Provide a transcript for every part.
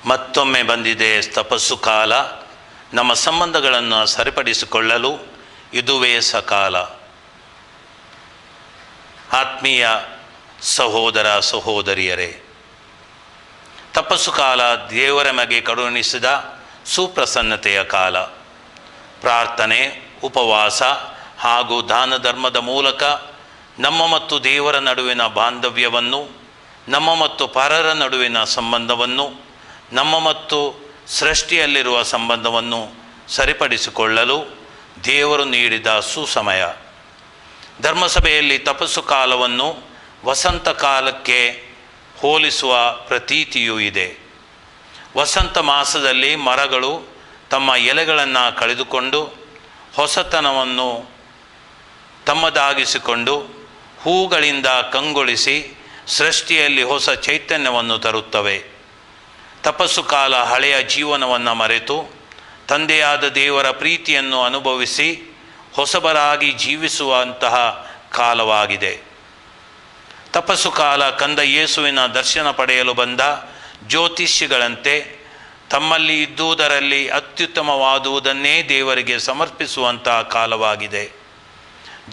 ಮತ್ತೊಮ್ಮೆ ಬಂದಿದೆ ತಪಸ್ಸು ಕಾಲ. ನಮ್ಮ ಸಂಬಂಧಗಳನ್ನು ಸರಿಪಡಿಸಿಕೊಳ್ಳಲು ಇದುವೇ ಸಕಾಲ. ಆತ್ಮೀಯ ಸಹೋದರ ಸಹೋದರಿಯರೇ, ತಪಸ್ಸು ಕಾಲ ದೇವರ ಮಗೆ ಕರುಣಿಸಿದ ಸುಪ್ರಸನ್ನತೆಯ ಕಾಲ. ಪ್ರಾರ್ಥನೆ, ಉಪವಾಸ ಹಾಗೂ ದಾನ ಧರ್ಮದ ಮೂಲಕ ನಮ್ಮ ಮತ್ತು ದೇವರ ನಡುವಿನ ಬಾಂಧವ್ಯವನ್ನು, ನಮ್ಮ ಮತ್ತು ಪರರ ನಡುವಿನ ಸಂಬಂಧವನ್ನು, ನಮ್ಮ ಮತ್ತು ಸೃಷ್ಟಿಯಲ್ಲಿರುವ ಸಂಬಂಧವನ್ನು ಸರಿಪಡಿಸಿಕೊಳ್ಳಲು ದೇವರು ನೀಡಿದ ಸುಸಮಯ. ಧರ್ಮಸಭೆಯಲ್ಲಿ ತಪಸ್ಸು ಕಾಲವನ್ನು ವಸಂತ ಕಾಲಕ್ಕೆ ಹೋಲಿಸುವ ಪ್ರತೀತಿಯೂ ಇದೆ. ವಸಂತ ಮಾಸದಲ್ಲಿ ಮರಗಳು ತಮ್ಮ ಎಲೆಗಳನ್ನು ಕಳೆದುಕೊಂಡು ಹೊಸತನವನ್ನು ತಮ್ಮದಾಗಿಸಿಕೊಂಡು ಹೂಗಳಿಂದ ಕಂಗೊಳಿಸಿ ಸೃಷ್ಟಿಯಲ್ಲಿ ಹೊಸ ಚೈತನ್ಯವನ್ನು ತರುತ್ತವೆ. ತಪಸ್ಸು ಕಾಲ ಹಳೆಯ ಜೀವನವನ್ನು ಮರೆತು ತಂದೆಯಾದ ದೇವರ ಪ್ರೀತಿಯನ್ನು ಅನುಭವಿಸಿ ಹೊಸಬರಾಗಿ ಜೀವಿಸುವಂತಹ ಕಾಲವಾಗಿದೆ. ತಪಸ್ಸು ಕಾಲ ಕಂದ ಯೇಸುವಿನ ದರ್ಶನ ಪಡೆಯಲು ಬಂದ ಜ್ಯೋತಿಷಿಗಳಂತೆ ತಮ್ಮಲ್ಲಿ ಇದ್ದುದರಲ್ಲಿ ಅತ್ಯುತ್ತಮವಾದುದನ್ನೇ ದೇವರಿಗೆ ಸಮರ್ಪಿಸುವಂತಹ ಕಾಲವಾಗಿದೆ.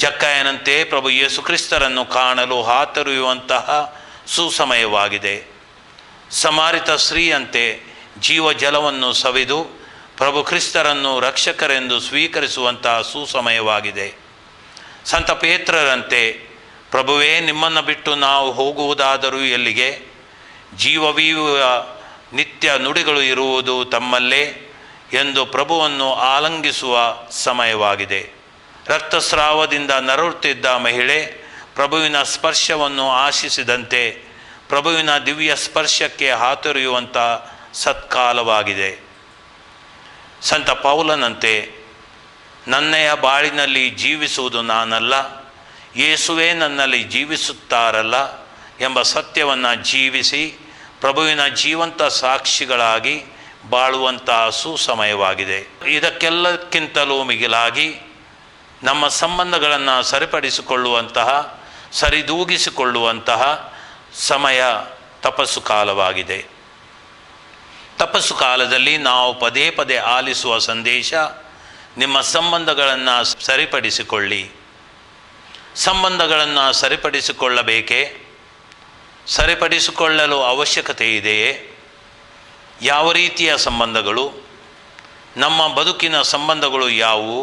ಜಕ್ಕಾಯನಂತೆ ಪ್ರಭು ಯೇಸು ಕ್ರಿಸ್ತರನ್ನು ಕಾಣಲು ಹಾತೊರೆಯುವಂತಹ ಸುಸಮಯವಾಗಿದೆ. ಸಮಾರಿತ ಸ್ತ್ರೀಯಂತೆ ಜೀವಜಲವನ್ನು ಸವಿದು ಪ್ರಭು ಕ್ರಿಸ್ತರನ್ನು ರಕ್ಷಕರೆಂದು ಸ್ವೀಕರಿಸುವಂತಹ ಸುಸಮಯವಾಗಿದೆ. ಸಂತ ಪೇತ್ರರಂತೆ, ಪ್ರಭುವೇ, ನಿಮ್ಮನ್ನು ಬಿಟ್ಟು ನಾವು ಹೋಗುವುದಾದರೂ ಎಲ್ಲಿಗೆ? ಜೀವವೀವ ನಿತ್ಯ ನುಡಿಗಳು ಇರುವುದು ತಮ್ಮಲ್ಲೇ ಎಂದು ಪ್ರಭುವನ್ನು ಆಲಂಗಿಸುವ ಸಮಯವಾಗಿದೆ. ರಕ್ತಸ್ರಾವದಿಂದ ನರಳುತ್ತಿದ್ದ ಮಹಿಳೆ ಪ್ರಭುವಿನ ಸ್ಪರ್ಶವನ್ನು ಆಶಿಸಿದಂತೆ ಪ್ರಭುವಿನ ದಿವ್ಯ ಸ್ಪರ್ಶಕ್ಕೆ ಹಾತೊರೆಯುವಂಥ ಸತ್ಕಾಲವಾಗಿದೆ. ಸಂತ ಪೌಲನಂತೆ, ನನ್ನೆಯ ಬಾಳಿನಲ್ಲಿ ಜೀವಿಸುವುದು ನಾನಲ್ಲ, ಯೇಸುವೇ ನನ್ನಲ್ಲಿ ಜೀವಿಸುತ್ತಾರಲ್ಲ ಎಂಬ ಸತ್ಯವನ್ನು ಜೀವಿಸಿ ಪ್ರಭುವಿನ ಜೀವಂತ ಸಾಕ್ಷಿಗಳಾಗಿ ಬಾಳುವಂತಹ ಸುಸಮಯವಾಗಿದೆ. ಇದಕ್ಕೆಲ್ಲಕ್ಕಿಂತಲೂ ಮಿಗಿಲಾಗಿ ನಮ್ಮ ಸಂಬಂಧಗಳನ್ನು ಸರಿಪಡಿಸಿಕೊಳ್ಳುವಂತಹ, ಸರಿದೂಗಿಸಿಕೊಳ್ಳುವಂತಹ ಸಮಯ ತಪಸ್ಸು ಕಾಲವಾಗಿದೆ. ತಪಸ್ಸು ಕಾಲದಲ್ಲಿ ನಾವು ಪದೇ ಪದೇ ಆಲಿಸುವ ಸಂದೇಶ, ನಿಮ್ಮ ಸಂಬಂಧಗಳನ್ನು ಸರಿಪಡಿಸಿಕೊಳ್ಳಿ. ಸಂಬಂಧಗಳನ್ನು ಸರಿಪಡಿಸಿಕೊಳ್ಳಬೇಕೇ? ಸರಿಪಡಿಸಿಕೊಳ್ಳಲು ಅವಶ್ಯಕತೆ ಇದೆಯೇ? ಯಾವ ರೀತಿಯ ಸಂಬಂಧಗಳು? ನಮ್ಮ ಬದುಕಿನ ಸಂಬಂಧಗಳು ಯಾವುವು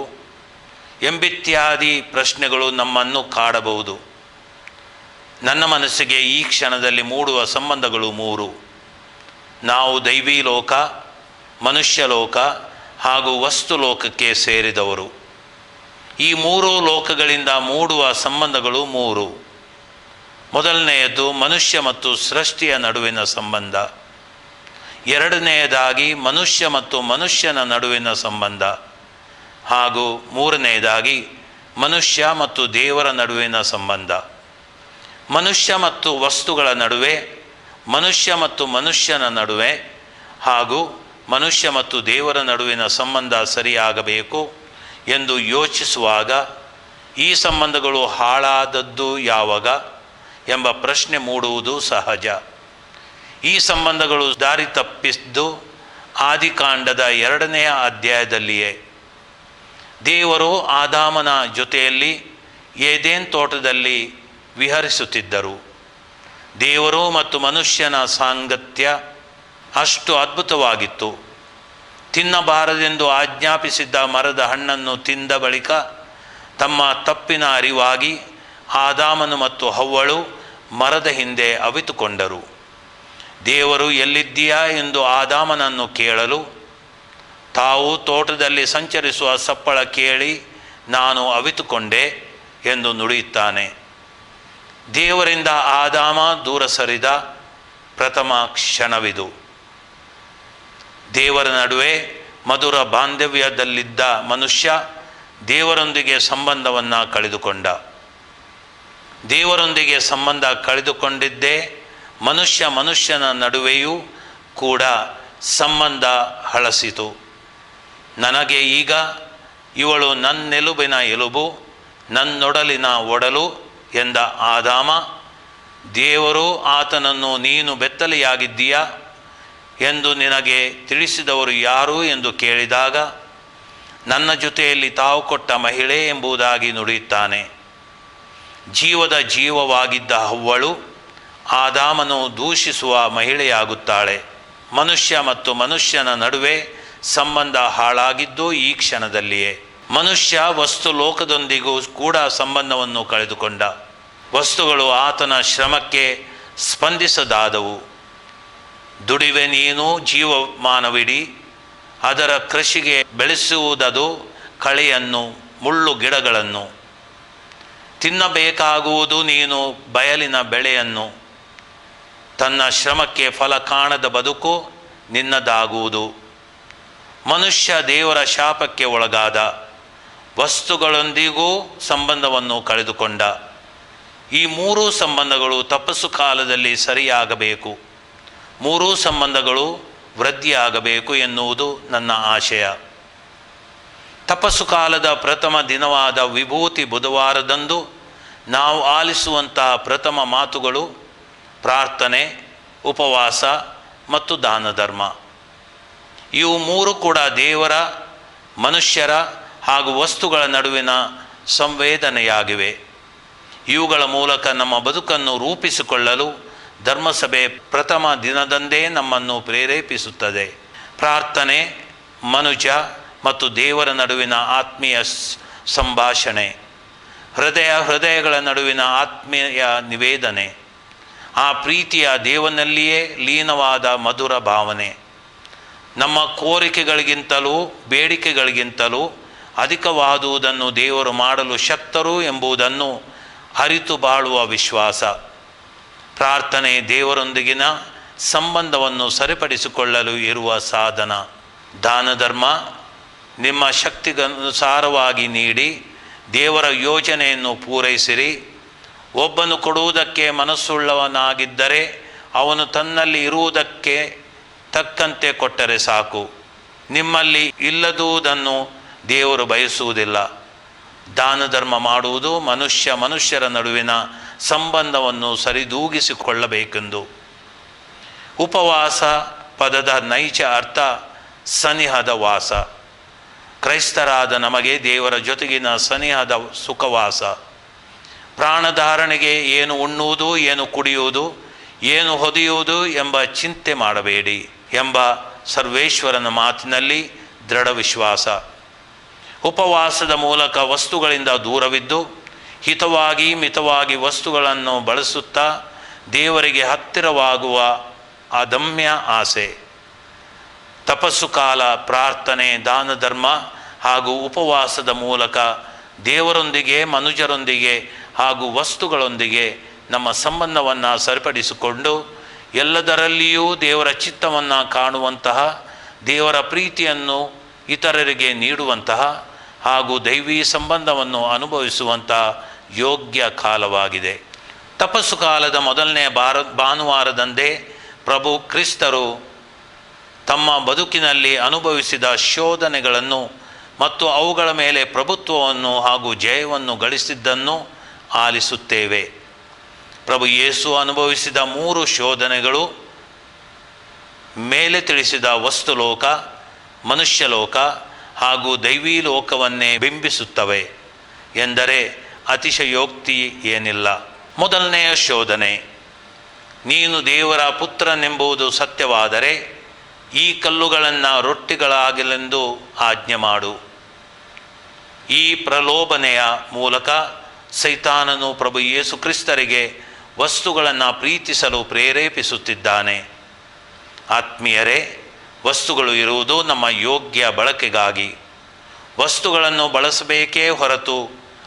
ಎಂಬಿತ್ಯಾದಿ ಪ್ರಶ್ನೆಗಳು ನಮ್ಮನ್ನು ಕಾಡಬಹುದು. ನನ್ನ ಮನಸ್ಸಿಗೆ ಈ ಕ್ಷಣದಲ್ಲಿ ಮೂಡುವ ಸಂಬಂಧಗಳು ಮೂರು. ನಾವು ದೈವಿ ಲೋಕ, ಮನುಷ್ಯ ಲೋಕ ಹಾಗೂ ವಸ್ತು ಲೋಕಕ್ಕೆ ಸೇರಿದವರು. ಈ ಮೂರು ಲೋಕಗಳಿಂದ ಮೂಡುವ ಸಂಬಂಧಗಳು ಮೂರು. ಮೊದಲನೆಯದು ಮನುಷ್ಯ ಮತ್ತು ಸೃಷ್ಟಿಯ ನಡುವಿನ ಸಂಬಂಧ. ಎರಡನೆಯದಾಗಿ ಮನುಷ್ಯ ಮತ್ತು ಮನುಷ್ಯನ ನಡುವಿನ ಸಂಬಂಧ. ಹಾಗೂ ಮೂರನೆಯದಾಗಿ ಮನುಷ್ಯ ಮತ್ತು ದೇವರ ನಡುವಿನ ಸಂಬಂಧ. ಮನುಷ್ಯ ಮತ್ತು ವಸ್ತುಗಳ ನಡುವೆ, ಮನುಷ್ಯ ಮತ್ತು ಮನುಷ್ಯನ ನಡುವೆ ಹಾಗೂ ಮನುಷ್ಯ ಮತ್ತು ದೇವರ ನಡುವಿನ ಸಂಬಂಧ ಸರಿಯಾಗಬೇಕು ಎಂದು ಯೋಚಿಸುವಾಗ ಈ ಸಂಬಂಧಗಳು ಹಾಳಾದದ್ದು ಯಾವಾಗ ಎಂಬ ಪ್ರಶ್ನೆ ಮೂಡುವುದು ಸಹಜ. ಈ ಸಂಬಂಧಗಳು ದಾರಿ ತಪ್ಪಿದ್ದು ಆದಿಕಾಂಡದ 2ನೇ ಅಧ್ಯಾಯದಲ್ಲಿಯೇ. ದೇವರು ಆದಾಮನ ಜೊತೆಯಲ್ಲಿ ಏದೇನ್ ತೋಟದಲ್ಲಿ ವಿಹರಿಸುತ್ತಿದ್ದರು. ದೇವರು ಮತ್ತು ಮನುಷ್ಯನ ಸಾಂಗತ್ಯ ಅಷ್ಟು ಅದ್ಭುತವಾಗಿತ್ತು. ತಿನ್ನಬಾರದೆಂದು ಆಜ್ಞಾಪಿಸಿದ್ದ ಮರದ ಹಣ್ಣನ್ನು ತಿಂದ ಬಳಿಕ ತಮ್ಮ ತಪ್ಪಿನ ಅರಿವಾಗಿ ಆದಾಮನು ಮತ್ತು ಹವ್ವಳು ಮರದ ಹಿಂದೆ ಅವಿತುಕೊಂಡರು. ದೇವರು ಎಲ್ಲಿದ್ದೀಯಾ ಎಂದು ಆದಾಮನನ್ನು ಕೇಳಲು ತಾವು ತೋಟದಲ್ಲಿ ಸಂಚರಿಸುವ ಸಪ್ಪಳ ಕೇಳಿ ನಾನು ಅವಿತುಕೊಂಡೆ ಎಂದು ನುಡಿಯುತ್ತಾನೆ. ದೇವರಿಂದ ಆದಾಮ ದೂರ ಸರಿದ ಪ್ರಥಮ ಕ್ಷಣವಿದು. ದೇವರ ನಡುವೆ ಮಧುರ ಬಾಂಧವ್ಯದಲ್ಲಿದ್ದ ಮನುಷ್ಯ ದೇವರೊಂದಿಗೆ ಸಂಬಂಧವನ್ನು ಕಳೆದುಕೊಂಡ. ದೇವರೊಂದಿಗೆ ಸಂಬಂಧ ಕಳೆದುಕೊಂಡಿದ್ದೇ ಮನುಷ್ಯನ ನಡುವೆಯೂ ಕೂಡ ಸಂಬಂಧ ಹಳಸಿತು. ನನಗೆ ಈಗ ಇವಳು ನನ್ನೆಲುಬಿನ ಎಲುಬು, ನನ್ನೊಡಲಿನ ಒಡಲು ಎಂದ ಆದಾಮ, ದೇವರು ಆತನನ್ನು ನೀನು ಬೆತ್ತಲೆಯಾಗಿದ್ದೀಯಾ, ಎಂದು ನಿನಗೆ ತಿಳಿಸಿದವರು ಯಾರು ಎಂದು ಕೇಳಿದಾಗ, ನನ್ನ ಜೊತೆಯಲ್ಲಿ ತಾವು ಕೊಟ್ಟ ಮಹಿಳೆ ಎಂಬುದಾಗಿ ನುಡಿಯುತ್ತಾನೆ. ಜೀವದ ಜೀವವಾಗಿದ್ದ ಹವ್ವಳು ಆದಾಮನು ದೂಷಿಸುವ ಮಹಿಳೆಯಾಗುತ್ತಾಳೆ. ಮನುಷ್ಯ ಮತ್ತು ಮನುಷ್ಯನ ನಡುವೆ ಸಂಬಂಧ ಹಾಳಾಗಿದ್ದು ಈ ಕ್ಷಣದಲ್ಲಿಯೇ. ಮನುಷ್ಯ ವಸ್ತು ಲೋಕದೊಂದಿಗೂ ಕೂಡ ಸಂಬಂಧವನ್ನು ಕಳೆದುಕೊಂಡ. ವಸ್ತುಗಳು ಆತನ ಶ್ರಮಕ್ಕೆ ಸ್ಪಂದಿಸದಾದವು. ದುಡಿವೆ ನೀನು ಜೀವಮಾನವಿಡಿ, ಅದರ ಕೃಷಿಗೆ ಬೆಳೆಸುವುದದು ಕಳೆಯನ್ನು, ಮುಳ್ಳು ಗಿಡಗಳನ್ನು. ತಿನ್ನಬೇಕಾಗುವುದು ನೀನು ಬಯಲಿನ ಬೆಳೆಯನ್ನು. ತನ್ನ ಶ್ರಮಕ್ಕೆ ಫಲ ಕಾಣದ ಬದುಕು ನಿನ್ನದಾಗುವುದು. ಮನುಷ್ಯ ದೇವರ ಶಾಪಕ್ಕೆ ಒಳಗಾದ. ವಸ್ತುಗಳೊಂದಿಗೂ ಸಂಬಂಧವನ್ನು ಕಳೆದುಕೊಂಡ. ಈ ಮೂರೂ ಸಂಬಂಧಗಳು ತಪಸ್ಸು ಕಾಲದಲ್ಲಿ ಸರಿಯಾಗಬೇಕು. ಮೂರೂ ಸಂಬಂಧಗಳು ವೃದ್ಧಿಯಾಗಬೇಕು ಎನ್ನುವುದು ನನ್ನ ಆಶಯ. ತಪಸ್ಸು ಕಾಲದ ಪ್ರಥಮ ದಿನವಾದ ವಿಭೂತಿ ಬುಧವಾರದಂದು ನಾವು ಆಲಿಸುವಂತಹ ಪ್ರಥಮ ಮಾತುಗಳು ಪ್ರಾರ್ಥನೆ, ಉಪವಾಸ ಮತ್ತು ದಾನ ಧರ್ಮ. ಇವು ಮೂರು ಕೂಡ ದೇವರ, ಮನುಷ್ಯರ ಹಾಗೂ ವಸ್ತುಗಳ ನಡುವಿನ ಸಂವೇದನೆಯಾಗಿವೆ. ಇವುಗಳ ಮೂಲಕ ನಮ್ಮ ಬದುಕನ್ನು ರೂಪಿಸಿಕೊಳ್ಳಲು ಧರ್ಮಸಭೆ ಪ್ರಥಮ ದಿನದಂದೇ ನಮ್ಮನ್ನು ಪ್ರೇರೇಪಿಸುತ್ತದೆ. ಪ್ರಾರ್ಥನೆ ಮನುಜ ಮತ್ತು ದೇವರ ನಡುವಿನ ಆತ್ಮೀಯ ಸಂಭಾಷಣೆ, ಹೃದಯಗಳ ನಡುವಿನ ಆತ್ಮೀಯ ನಿವೇದನೆ, ಆ ಪ್ರೀತಿಯ ದೇವನಲ್ಲಿಯೇ ಲೀನವಾದ ಮಧುರ ಭಾವನೆ. ನಮ್ಮ ಕೋರಿಕೆಗಳಿಗಿಂತಲೂ ಬೇಡಿಕೆಗಳಿಗಿಂತಲೂ ಅಧಿಕವಾದುದನ್ನು ದೇವರು ಮಾಡಲು ಶಕ್ತರು ಎಂಬುದನ್ನು ಅರಿತು ಬಾಳುವ ವಿಶ್ವಾಸ. ಪ್ರಾರ್ಥನೆ ದೇವರೊಂದಿಗಿನ ಸಂಬಂಧವನ್ನು ಸರಿಪಡಿಸಿಕೊಳ್ಳಲು ಇರುವ ಸಾಧನ. ದಾನ ಧರ್ಮ ನಿಮ್ಮ ಶಕ್ತಿಗನುಸಾರವಾಗಿ ನೀಡಿ ದೇವರ ಯೋಜನೆಯನ್ನು ಪೂರೈಸಿರಿ. ಒಬ್ಬನು ಕೊಡುವುದಕ್ಕೆ ಮನಸ್ಸುಳ್ಳವನಾಗಿದ್ದರೆ ಅವನು ತನ್ನಲ್ಲಿ ಇರುವುದಕ್ಕೆ ತಕ್ಕಂತೆ ಕೊಟ್ಟರೆ ಸಾಕು. ನಿಮ್ಮಲ್ಲಿ ಇಲ್ಲದುದನ್ನು ದೇವರು ಬಯಸುವುದಿಲ್ಲ. ದಾನ ಧರ್ಮ ಮಾಡುವುದು ಮನುಷ್ಯರ ನಡುವಿನ ಸಂಬಂಧವನ್ನು ಸರಿದೂಗಿಸಿಕೊಳ್ಳಬೇಕೆಂದು. ಉಪವಾಸ ಪದದ ನೈಜ ಅರ್ಥ ಸನಿಹದ ವಾಸ. ಕ್ರೈಸ್ತರಾದ ನಮಗೆ ದೇವರ ಜೊತೆಗಿನ ಸನಿಹದ ಸುಖವಾಸ. ಪ್ರಾಣಧಾರಣೆಗೆ ಏನು ಉಣ್ಣುವುದು, ಏನು ಕುಡಿಯುವುದು, ಏನು ಹೊದೆಯುವುದು ಎಂಬ ಚಿಂತೆ ಮಾಡಬೇಡಿ ಎಂಬ ಸರ್ವೇಶ್ವರನ ಮಾತಿನಲ್ಲಿ ದೃಢ ವಿಶ್ವಾಸ. ಉಪವಾಸದ ಮೂಲಕ ವಸ್ತುಗಳಿಂದ ದೂರವಿದ್ದು ಹಿತವಾಗಿ ಮಿತವಾಗಿ ವಸ್ತುಗಳನ್ನು ಬಳಸುತ್ತಾ ದೇವರಿಗೆ ಹತ್ತಿರವಾಗುವ ಅದಮ್ಯ ಆಸೆ. ತಪಸ್ಸು ಕಾಲ, ಪ್ರಾರ್ಥನೆ, ದಾನ ಧರ್ಮ ಹಾಗೂ ಉಪವಾಸದ ಮೂಲಕ ದೇವರೊಂದಿಗೆ, ಮನುಜರೊಂದಿಗೆ ಹಾಗೂ ವಸ್ತುಗಳೊಂದಿಗೆ ನಮ್ಮ ಸಂಬಂಧವನ್ನು ಸರಿಪಡಿಸಿಕೊಂಡು ಎಲ್ಲದರಲ್ಲಿಯೂ ದೇವರ ಚಿತ್ತವನ್ನು ಕಾಣುವಂತಹ, ದೇವರ ಪ್ರೀತಿಯನ್ನು ಇತರರಿಗೆ ನೀಡುವಂತಹ ಹಾಗೂ ದೈವೀ ಸಂಬಂಧವನ್ನು ಅನುಭವಿಸುವಂತಹ ಯೋಗ್ಯ ಕಾಲವಾಗಿದೆ. ತಪಸ್ಸು ಕಾಲದ ಮೊದಲನೇ ಭಾನುವಾರದಂದೇ ಪ್ರಭು ಕ್ರಿಸ್ತರು ತಮ್ಮ ಬದುಕಿನಲ್ಲಿ ಅನುಭವಿಸಿದ ಶೋಧನೆಗಳನ್ನು ಮತ್ತು ಅವುಗಳ ಮೇಲೆ ಪ್ರಭುತ್ವವನ್ನು ಹಾಗೂ ಜಯವನ್ನು ಗಳಿಸಿದ್ದನ್ನು ಆಲಿಸುತ್ತೇವೆ. ಪ್ರಭು ಯೇಸು ಅನುಭವಿಸಿದ 3 ಶೋಧನೆಗಳು ಮೇಲೆ ತಿಳಿಸಿದ ವಸ್ತುಲೋಕ, ಮನುಷ್ಯಲೋಕ ಹಾಗೂ ದೈವೀ ಲೋಕವನ್ನೇ ಬಿಂಬಿಸುತ್ತವೆ ಎಂದರೆ ಅತಿಶಯೋಕ್ತಿ ಏನಿಲ್ಲ. ಮೊದಲನೆಯ ಶೋಧನೆ, ನೀನು ದೇವರ ಪುತ್ರನೆಂಬುದು ಸತ್ಯವಾದರೆ ಈ ಕಲ್ಲುಗಳನ್ನು ರೊಟ್ಟಿಗಳಾಗಲೆಂದು ಆಜ್ಞೆ ಮಾಡು. ಈ ಪ್ರಲೋಭನೆಯ ಮೂಲಕ ಸೈತಾನನು ಪ್ರಭು ಯೇಸು ಕ್ರಿಸ್ತರಿಗೆ ವಸ್ತುಗಳನ್ನು ಪ್ರೀತಿಸಲು ಪ್ರೇರೇಪಿಸುತ್ತಿದ್ದಾನೆ. ಆತ್ಮೀಯರೇ, ವಸ್ತುಗಳು ಇರುವುದು ನಮ್ಮ ಯೋಗ್ಯ ಬಳಕೆಗಾಗಿ. ವಸ್ತುಗಳನ್ನು ಬಳಸಬೇಕೇ ಹೊರತು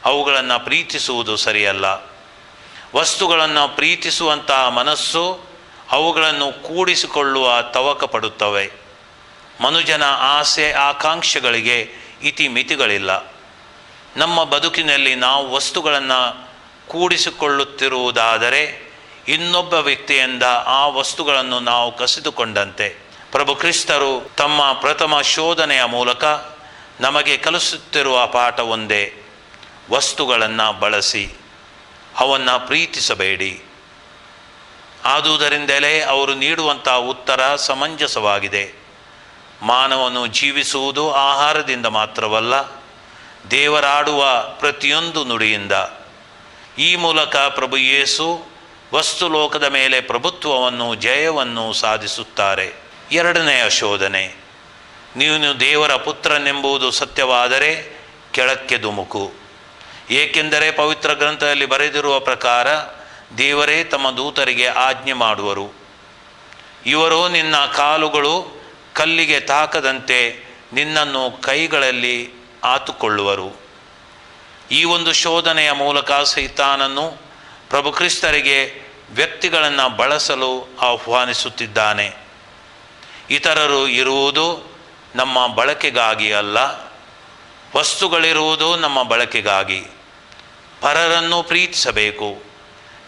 ಅವುಗಳನ್ನು ಪ್ರೀತಿಸುವುದು ಸರಿಯಲ್ಲ. ವಸ್ತುಗಳನ್ನು ಪ್ರೀತಿಸುವಂತಹ ಮನಸ್ಸು ಅವುಗಳನ್ನು ಕೂಡಿಸಿಕೊಳ್ಳುವ ತವಕ ಪಡುತ್ತವೆ. ಮನುಜನ ಆಸೆ ಆಕಾಂಕ್ಷೆಗಳಿಗೆ ಇತಿಮಿತಿಗಳಿಲ್ಲ. ನಮ್ಮ ಬದುಕಿನಲ್ಲಿ ನಾವು ವಸ್ತುಗಳನ್ನು ಕೂಡಿಸಿಕೊಳ್ಳುತ್ತಿರುವುದಾದರೆ ಇನ್ನೊಬ್ಬ ವ್ಯಕ್ತಿಯಿಂದ ಆ ವಸ್ತುಗಳನ್ನು ನಾವು ಕಸಿದುಕೊಂಡಂತೆ. ಪ್ರಭು ಕ್ರಿಸ್ತರು ತಮ್ಮ ಪ್ರಥಮ ಶೋಧನೆಯ ಮೂಲಕ ನಮಗೆ ಕಲಿಸುತ್ತಿರುವ ಪಾಠ ಒಂದೇ: ವಸ್ತುಗಳನ್ನು ಬಳಸಿ, ಅವನ್ನು ಪ್ರೀತಿಸಬೇಡಿ. ಆದುದರಿಂದಲೇ ಅವರು ನೀಡುವಂಥ ಉತ್ತರ ಸಮಂಜಸವಾಗಿದೆ. ಮಾನವನು ಜೀವಿಸುವುದು ಆಹಾರದಿಂದ ಮಾತ್ರವಲ್ಲ, ದೇವರಾಡುವ ಪ್ರತಿಯೊಂದು ನುಡಿಯಿಂದ. ಈ ಮೂಲಕ ಪ್ರಭು ಯೇಸು ವಸ್ತುಲೋಕದ ಮೇಲೆ ಪ್ರಭುತ್ವವನ್ನು, ಜಯವನ್ನು ಸಾಧಿಸುತ್ತಾರೆ. ಎರಡನೆಯ ಶೋಧನೆ, ನೀನು ದೇವರ ಪುತ್ರನೆಂಬುದು ಸತ್ಯವಾದರೆ ಕೆಳಕ್ಕೆ ಧುಮುಕು. ಏಕೆಂದರೆ ಪವಿತ್ರ ಗ್ರಂಥದಲ್ಲಿ ಬರೆದಿರುವ ಪ್ರಕಾರ ದೇವರೇ ತಮ್ಮ ದೂತರಿಗೆ ಆಜ್ಞೆ ಮಾಡುವರು, ಇವರು ನಿನ್ನ ಕಾಲುಗಳು ಕಲ್ಲಿಗೆ ತಾಕದಂತೆ ನಿನ್ನನ್ನು ಕೈಗಳಲ್ಲಿ ಆತುಕೊಳ್ಳುವರು. ಈ ಒಂದು ಶೋಧನೆಯ ಮೂಲಕ ಸೈತಾನನು ಪ್ರಭು ಕ್ರಿಸ್ತರಿಗೆ ವ್ಯಕ್ತಿಗಳನ್ನು ಬಳಸಲು ಆಹ್ವಾನಿಸುತ್ತಿದ್ದಾನೆ. ಇತರರು ಇರುವುದು ನಮ್ಮ ಬಳಕೆಗಾಗಿ ಅಲ್ಲ, ವಸ್ತುಗಳಿರುವುದು ನಮ್ಮ ಬಳಕೆಗಾಗಿ. ಪರರನ್ನು ಪ್ರೀತಿಸಬೇಕು.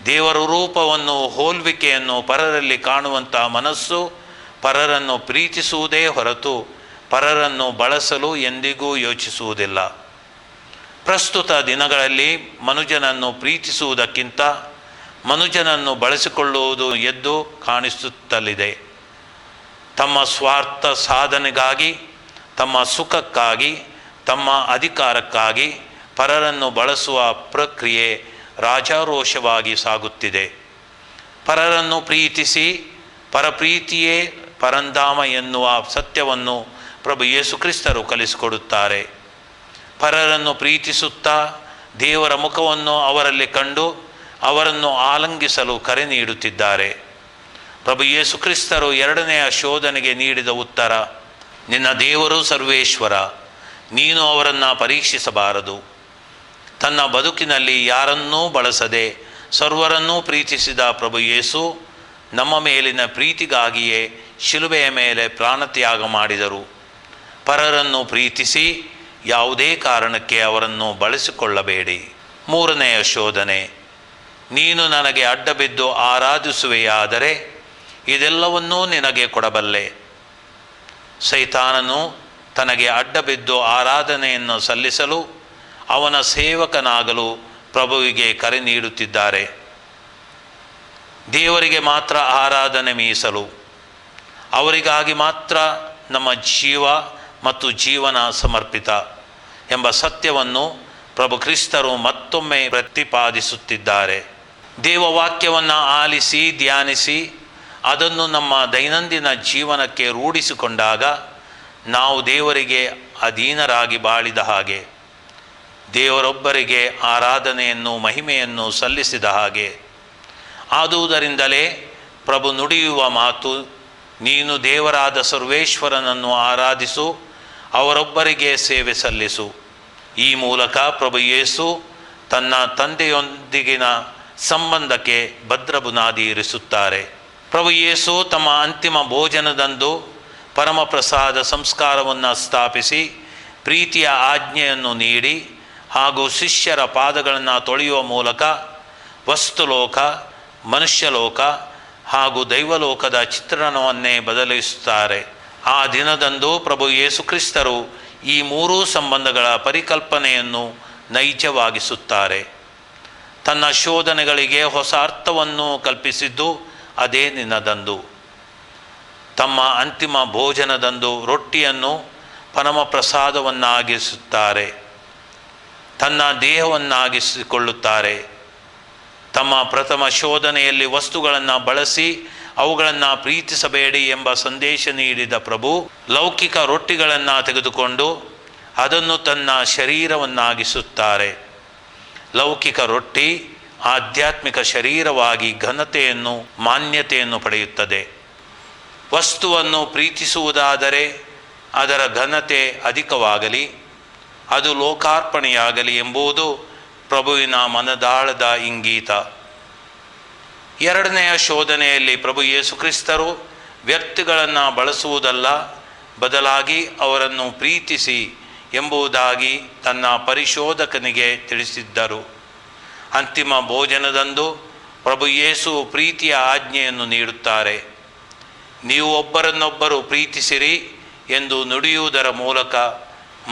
ದೇವರ ರೂಪವನ್ನು, ಹೋಲ್ವಿಕೆಯನ್ನು ಪರರಲ್ಲಿ ಕಾಣುವಂಥ ಮನಸ್ಸು ಪರರನ್ನು ಪ್ರೀತಿಸುವುದೇ ಹೊರತು ಪರರನ್ನು ಬಳಸಲು ಎಂದಿಗೂ ಯೋಚಿಸುವುದಿಲ್ಲ. ಪ್ರಸ್ತುತ ದಿನಗಳಲ್ಲಿ ಮನುಜನನ್ನು ಪ್ರೀತಿಸುವುದಕ್ಕಿಂತ ಮನುಜನನ್ನು ಬಳಸಿಕೊಳ್ಳುವುದು ಎದ್ದು ಕಾಣಿಸುತ್ತಲಿದೆ. ತಮ್ಮ ಸ್ವಾರ್ಥ ಸಾಧನೆಗಾಗಿ, ತಮ್ಮ ಸುಖಕ್ಕಾಗಿ, ತಮ್ಮ ಅಧಿಕಾರಕ್ಕಾಗಿ ಪರರನ್ನು ಬಳಸುವ ಪ್ರಕ್ರಿಯೆ ರಾಜಾರೋಷವಾಗಿ ಸಾಗುತ್ತಿದೆ. ಪರರನ್ನು ಪ್ರೀತಿಸಿ, ಪರಪ್ರೀತಿಯೇ ಪರಂಧಾಮ ಎನ್ನುವ ಸತ್ಯವನ್ನು ಪ್ರಭು ಯೇಸು ಕ್ರಿಸ್ತರು ಕಲಿಸಿಕೊಡುತ್ತಾರೆ. ಪರರನ್ನು ಪ್ರೀತಿಸುತ್ತಾ ದೇವರ ಮುಖವನ್ನು ಅವರಲ್ಲಿ ಕಂಡು ಅವರನ್ನು ಆಲಂಗಿಸಲು ಕರೆ ನೀಡುತ್ತಿದ್ದಾರೆ. ಪ್ರಭು ಯೇಸು ಕ್ರಿಸ್ತರು ಎರಡನೆಯ ಶೋಧನೆಗೆ ನೀಡಿದ ಉತ್ತರ, ನಿನ್ನ ದೇವರು ಸರ್ವೇಶ್ವರ, ನೀನು ಅವರನ್ನು ಪರೀಕ್ಷಿಸಬಾರದು. ತನ್ನ ಬದುಕಿನಲ್ಲಿ ಯಾರನ್ನೂ ಬಳಸದೆ ಸರ್ವರನ್ನೂ ಪ್ರೀತಿಸಿದ ಪ್ರಭು ಯೇಸು ನಮ್ಮ ಮೇಲಿನ ಪ್ರೀತಿಗಾಗಿಯೇ ಶಿಲುಬೆಯ ಮೇಲೆ ಪ್ರಾಣತ್ಯಾಗ ಮಾಡಿದರು. ಪರರನ್ನು ಪ್ರೀತಿಸಿ ಯಾವುದೇ ಕಾರಣಕ್ಕೆ ಅವರನ್ನು ಬಳಸಿಕೊಳ್ಳಬೇಡಿ. ಮೂರನೆಯ ಶೋಧನೆ, ನೀನು ನನಗೆ ಅಡ್ಡಬಿದ್ದು ಆರಾಧಿಸುವೆಯಾದರೆ ಇದೆಲ್ಲವನ್ನೂ ನಿನಗೆ ಕೊಡಬಲ್ಲೆ. ಸೈತಾನನು ತನಗೆ ಅಡ್ಡಬಿದ್ದು ಆರಾಧನೆಯನ್ನು ಸಲ್ಲಿಸಲು, ಅವನ ಸೇವಕನಾಗಲು ಪ್ರಭುವಿಗೆ ಕರೆ ನೀಡುತ್ತಿದ್ದಾರೆ. ದೇವರಿಗೆ ಮಾತ್ರ ಆರಾಧನೆ ಮೀಸಲು, ಅವರಿಗಾಗಿ ಮಾತ್ರ ನಮ್ಮ ಜೀವ ಮತ್ತು ಜೀವನ ಸಮರ್ಪಿತ ಎಂಬ ಸತ್ಯವನ್ನು ಪ್ರಭು ಕ್ರಿಸ್ತರು ಮತ್ತೊಮ್ಮೆ ಪ್ರತಿಪಾದಿಸುತ್ತಿದ್ದಾರೆ. ದೇವವಾಕ್ಯವನ್ನು ಆಲಿಸಿ ಧ್ಯಾನಿಸಿ ಅದನ್ನು ನಮ್ಮ ದೈನಂದಿನ ಜೀವನಕ್ಕೆ ರೂಢಿಸಿಕೊಂಡಾಗ ನಾವು ದೇವರಿಗೆ ಅಧೀನರಾಗಿ ಬಾಳಿದ ಹಾಗೆ, ದೇವರೊಬ್ಬರಿಗೆ ಆರಾಧನೆಯನ್ನು ಮಹಿಮೆಯನ್ನು ಸಲ್ಲಿಸಿದ ಹಾಗೆ. ಆದುದರಿಂದಲೇ ಪ್ರಭು ನುಡಿಯುವ ಮಾತು, ನೀನು ದೇವರಾದ ಸರ್ವೇಶ್ವರನನ್ನು ಆರಾಧಿಸು, ಅವರೊಬ್ಬರಿಗೆ ಸೇವೆ ಸಲ್ಲಿಸು. ಈ ಮೂಲಕ ಪ್ರಭು ಯೇಸು ತನ್ನ ತಂದೆಯೊಂದಿಗಿನ ಸಂಬಂಧಕ್ಕೆ ಭದ್ರ ಬುನಾದಿ ಇರಿಸುತ್ತಾರೆ. ಪ್ರಭು ಯೇಸು ತಮ್ಮ ಅಂತಿಮ ಭೋಜನದಂದು ಪರಮಪ್ರಸಾದ ಸಂಸ್ಕಾರವನ್ನು ಸ್ಥಾಪಿಸಿ ಪ್ರೀತಿಯ ಆಜ್ಞೆಯನ್ನು ನೀಡಿ ಹಾಗೂ ಶಿಷ್ಯರ ಪಾದಗಳನ್ನು ತೊಳೆಯುವ ಮೂಲಕ ವಸ್ತುಲೋಕ, ಮನುಷ್ಯಲೋಕ ಹಾಗೂ ದೈವಲೋಕದ ಚಿತ್ರಣವನ್ನೇ ಬದಲಿಸುತ್ತಾರೆ. ಆ ದಿನದಂದು ಪ್ರಭು ಯೇಸು ಕ್ರಿಸ್ತರು ಈ ಮೂರೂ ಸಂಬಂಧಗಳ ಪರಿಕಲ್ಪನೆಯನ್ನು ನೈಜವಾಗಿಸುತ್ತಾರೆ. ತನ್ನ ಶೋಧನೆಗಳಿಗೆ ಹೊಸ ಅರ್ಥವನ್ನು ಕಲ್ಪಿಸಿದ್ದು ಅದೇ ದಿನದಂದು. ತಮ್ಮ ಅಂತಿಮ ಭೋಜನದಂದು ರೊಟ್ಟಿಯನ್ನು ಪರಮಪ್ರಸಾದವನ್ನಾಗಿಸುತ್ತಾರೆ, ತನ್ನ ದೇಹವನ್ನಾಗಿಸಿಕೊಳ್ಳುತ್ತಾರೆ. ತಮ್ಮ ಪ್ರಥಮ ಶೋಧನೆಯಲ್ಲಿ ವಸ್ತುಗಳನ್ನು ಬಳಸಿ ಅವುಗಳನ್ನು ಪ್ರೀತಿಸಬೇಡಿ ಎಂಬ ಸಂದೇಶ ನೀಡಿದ ಪ್ರಭು ಲೌಕಿಕ ರೊಟ್ಟಿಗಳನ್ನು ತೆಗೆದುಕೊಂಡು ಅದನ್ನು ತನ್ನ ಶರೀರವನ್ನಾಗಿಸುತ್ತಾರೆ. ಲೌಕಿಕ ರೊಟ್ಟಿ ಆಧ್ಯಾತ್ಮಿಕ ಶರೀರವಾಗಿ ಘನತೆಯನ್ನು, ಮಾನ್ಯತೆಯನ್ನು ಪಡೆಯುತ್ತದೆ. ವಸ್ತುವನ್ನು ಪ್ರೀತಿಸುವುದಾದರೆ ಅದರ ಘನತೆ ಅಧಿಕವಾಗಲಿ, ಅದು ಲೋಕಾರ್ಪಣೆಯಾಗಲಿ ಎಂಬುದು ಪ್ರಭುವಿನ ಮನದಾಳದ ಇಂಗೀತ. ಎರಡನೆಯ ಶೋಧನೆಯಲ್ಲಿ ಪ್ರಭು ಯೇಸು ಕ್ರಿಸ್ತರು ವ್ಯಕ್ತಿಗಳನ್ನು ಬಳಸುವುದಲ್ಲ, ಬದಲಾಗಿ ಅವರನ್ನು ಪ್ರೀತಿಸಿ ಎಂಬುದಾಗಿ ತನ್ನ ಪರಿಶೋಧಕನಿಗೆ ತಿಳಿಸಿದ್ದರು. ಅಂತಿಮ ಭೋಜನದಂದು ಪ್ರಭು ಯೇಸು ಪ್ರೀತಿಯ ಆಜ್ಞೆಯನ್ನು ನೀಡುತ್ತಾರೆ. ನೀವು ಒಬ್ಬರನ್ನೊಬ್ಬರು ಪ್ರೀತಿಸಿರಿ ಎಂದು ನುಡಿಯುವುದರ ಮೂಲಕ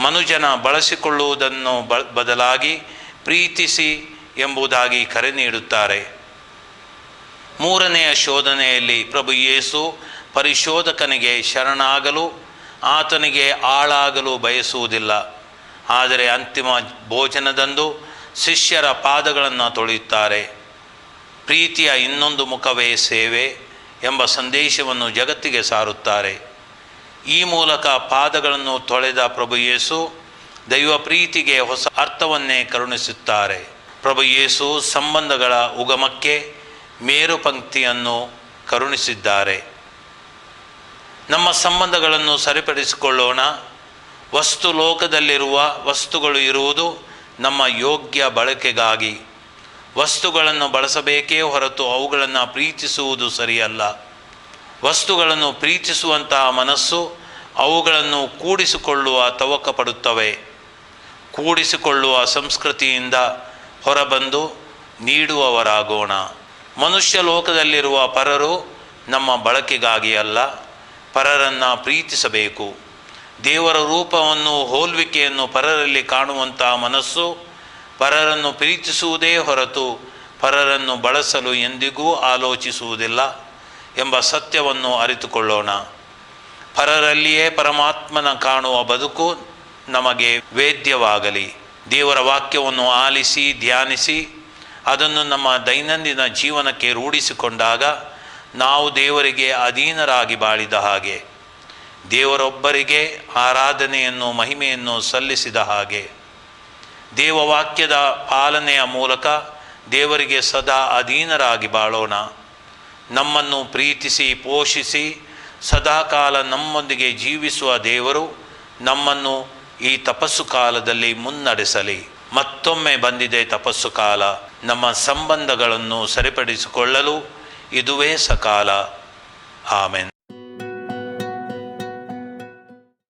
ಮನುಜನ ಬಳಸಿಕೊಳ್ಳುವುದನ್ನು ಬದಲಾಗಿ ಪ್ರೀತಿಸಿ ಎಂಬುದಾಗಿ ಕರೆ ನೀಡುತ್ತಾರೆ. ಮೂರನೆಯ ಶೋಧನೆಯಲ್ಲಿ ಪ್ರಭು ಯೇಸು ಪರಿಶೋಧಕನಿಗೆ ಶರಣಾಗಲು, ಆತನಿಗೆ ಆಳಾಗಲು ಬಯಸುವುದಿಲ್ಲ. ಆದರೆ ಅಂತಿಮ ಭೋಜನದಂದು ಶಿಷ್ಯರ ಪಾದಗಳನ್ನು ತೊಳೆಯುತ್ತಾರೆ. ಪ್ರೀತಿಯ ಇನ್ನೊಂದು ಮುಖವೇ ಸೇವೆ ಎಂಬ ಸಂದೇಶವನ್ನು ಜಗತ್ತಿಗೆ ಸಾರುತ್ತಾರೆ. ಈ ಮೂಲಕ ಪಾದಗಳನ್ನು ತೊಳೆದ ಪ್ರಭು ಯೇಸು ದೈವ ಪ್ರೀತಿಗೆ ಹೊಸ ಅರ್ಥವನ್ನೇ ಕರುಣಿಸುತ್ತಾರೆ. ಪ್ರಭು ಯೇಸು ಸಂಬಂಧಗಳ ಉಗಮಕ್ಕೆ ಮೇರು ಪಂಕ್ತಿಯನ್ನು ಕರುಣಿಸಿದ್ದಾರೆ. ನಮ್ಮ ಸಂಬಂಧಗಳನ್ನು ಸರಿಪಡಿಸಿಕೊಳ್ಳೋಣ. ವಸ್ತು ಲೋಕದಲ್ಲಿರುವ ವಸ್ತುಗಳು ಇರುವುದು ನಮ್ಮ ಯೋಗ್ಯ ಬಳಕೆಗಾಗಿ. ವಸ್ತುಗಳನ್ನು ಬಳಸಬೇಕೇ ಹೊರತು ಅವುಗಳನ್ನು ಪ್ರೀತಿಸುವುದು ಸರಿಯಲ್ಲ. ವಸ್ತುಗಳನ್ನು ಪ್ರೀತಿಸುವಂತಹ ಮನಸ್ಸು ಅವುಗಳನ್ನು ಕೂಡಿಸಿಕೊಳ್ಳುವ ತವಕ ಪಡುತ್ತವೆ. ಕೂಡಿಸಿಕೊಳ್ಳುವ ಸಂಸ್ಕೃತಿಯಿಂದ ಹೊರಬಂದು ನೀಡುವವರಾಗೋಣ. ಮನುಷ್ಯ ಲೋಕದಲ್ಲಿರುವ ಪರರು ನಮ್ಮ ಬಳಕೆಗಾಗಿ ಅಲ್ಲ, ಪರರನ್ನು ಪ್ರೀತಿಸಬೇಕು. ದೇವರ ರೂಪವನ್ನು, ಹೋಲ್ವಿಕೆಯನ್ನು ಪರರಲ್ಲಿ ಕಾಣುವಂತಹ ಮನಸ್ಸು ಪರರನ್ನು ಪ್ರೀತಿಸುವುದೇ ಹೊರತು ಪರರನ್ನು ಬಳಸಲು ಎಂದಿಗೂ ಆಲೋಚಿಸುವುದಿಲ್ಲ ಎಂಬ ಸತ್ಯವನ್ನು ಅರಿತುಕೊಳ್ಳೋಣ. ಪರರಲ್ಲಿಯೇ ಪರಮಾತ್ಮನ ಕಾಣುವ ಬದುಕು ನಮಗೆ ವೇದ್ಯವಾಗಲಿ. ದೇವರ ವಾಕ್ಯವನ್ನು ಆಲಿಸಿ ಧ್ಯಾನಿಸಿ ಅದನ್ನು ನಮ್ಮ ದೈನಂದಿನ ಜೀವನಕ್ಕೆ ರೂಢಿಸಿಕೊಂಡಾಗ ನಾವು ದೇವರಿಗೆ ಅಧೀನರಾಗಿ ಬಾಳಿದ ಹಾಗೆ, ದೇವರೊಬ್ಬರಿಗೆ ಆರಾಧನೆಯನ್ನು ಮಹಿಮೆಯನ್ನು ಸಲ್ಲಿಸಿದ ಹಾಗೆ, ದೇವವಾಕ್ಯದ ಪಾಲನೆಯ ಮೂಲಕ ದೇವರಿಗೆ ಸದಾ ಅಧೀನರಾಗಿ ಬಾಳೋಣ. ನಮ್ಮನ್ನು ಪ್ರೀತಿಸಿ ಪೋಷಿಸಿ ಸದಾಕಾಲ ನಮ್ಮೊಂದಿಗೆ ಜೀವಿಸುವ ದೇವರು ನಮ್ಮನ್ನು ಈ ತಪಸ್ಸು ಕಾಲದಲ್ಲಿ ಮುನ್ನಡೆಸಲಿ. ಮತ್ತೊಮ್ಮೆ ಬಂದಿದೆ ತಪಸ್ಸು ಕಾಲ. ನಮ್ಮ ಸಂಬಂಧಗಳನ್ನು ಸರಿಪಡಿಸಿಕೊಳ್ಳಲು ಇದುವೇ ಸಕಾಲ. ಆಮೆನ್.